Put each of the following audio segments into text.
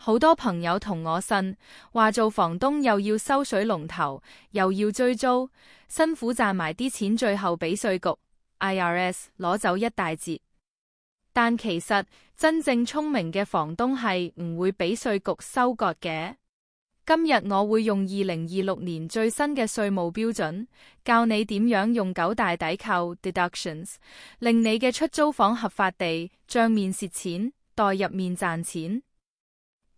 好多朋友同我呻，話做房東又要收水龍頭，又要追租，辛苦賺埋啲錢，最後俾稅局 IRS 攞走一大截。但其實真正聰明嘅房東係唔會俾稅局收割嘅。今日我會用2026年最新嘅稅務標準，教你點樣用9大抵扣 deductions， 令你嘅出租房合法地帳面蝕錢，袋入面賺錢。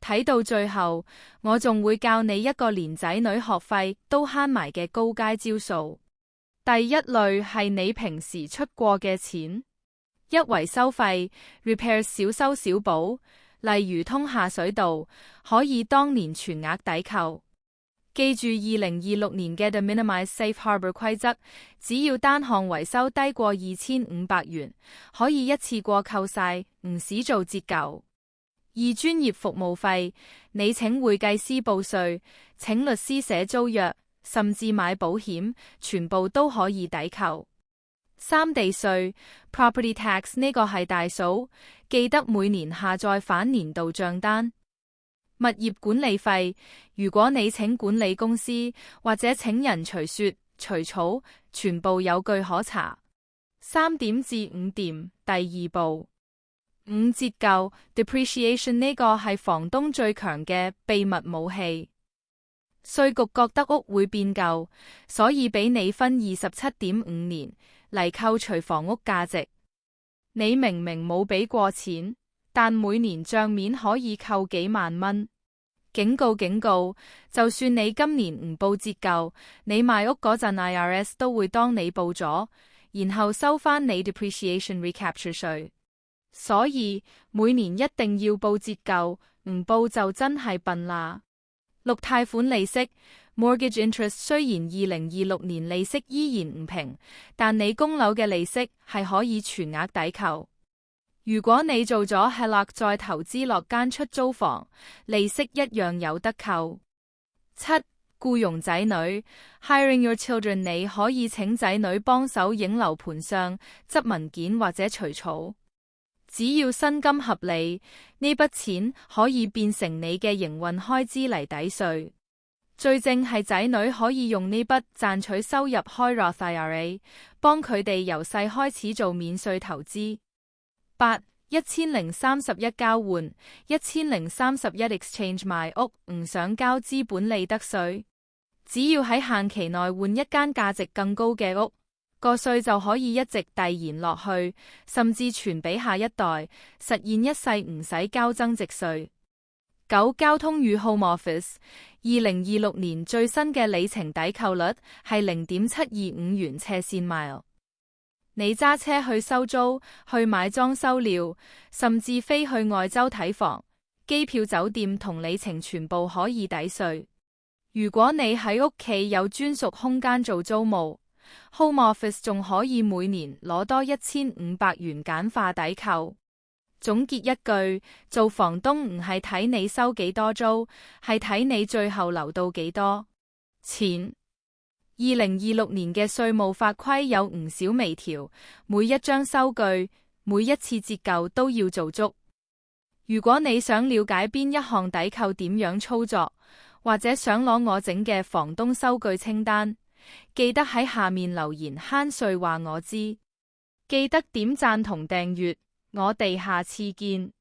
睇到最後，我仲會教你一個連仔女學費都慳埋嘅高階招數。第一類係你平時出過嘅錢。一、維修費 repairs 小修小補，例如通下水道，可以當年全額抵扣。記住2026年嘅 The Minimize Safe Harbor 規則，只要單項維修低過2500元，可以一次過扣晒，唔使做折舊。二、專業服務費，你請會計師報稅，請律師寫租約，甚至買保險，全部都可以抵扣。三、地稅 property tax， 呢個係大數，記得每年下載反年度賬單。物業管理費，如果你請管理公司或者請人除雪除草，全部有據可查。3點至5點，第二步。5、折舊 depreciation， 呢個係房東最強嘅秘密武器。稅局覺得屋會變舊，所以俾你分27.5年嚟扣除房屋價值。你明明冇俾過錢，但每年賬面可以扣幾萬蚊。警告警告，就算你今年唔報折舊，你賣屋嗰陣 IRS 都會當你報咗，然後收翻你 depreciation recapture 稅。所以每年一定要報折舊，唔報就真係笨啦。6、貸款利息 mortgage interest， 雖然2026年利息依然唔平，但你供樓嘅利息係可以全額抵扣。如果你做咗 HELOC 再投資落間出租房，利息一樣有得扣。7、僱傭仔女 hiring your children， 你可以請仔女幫手影樓盤相、執文件或者除草。只要薪金合理，呢筆錢可以變成你嘅營運開支嚟抵稅。最正係仔女可以用呢筆賺取收入開 Roth IRA， 幫佢哋由細開始做免稅投資。8、1031交換 1031 exchange 賣屋，唔想交資本利得稅，只要喺限期內換一間價值更高嘅屋，個稅就可以一直遞延落去，甚至傳俾下一代，實現一世唔使交增值稅。9、交通與 Home Office， 2026年最新嘅里程抵扣率係 0.725 元斜線 mile。你揸車去收租、去買裝修料，甚至飛去外州睇房，機票、酒店同里程全部可以抵稅。如果你喺屋企有專屬空間做租務，Home Office 仲可以每年攞多1500元簡化抵扣。總結一句，做房東唔係睇你收幾多租，係睇你最後留到幾多錢。2026年嘅稅務法規有唔少微調，每一張收據、每一次折舊都要做足。如果你想了解邊一項抵扣點樣操作，或者想攞我整嘅房東收據清單，記得喺下面留言慳稅話我知。記得點讚同訂閱，我哋下次見。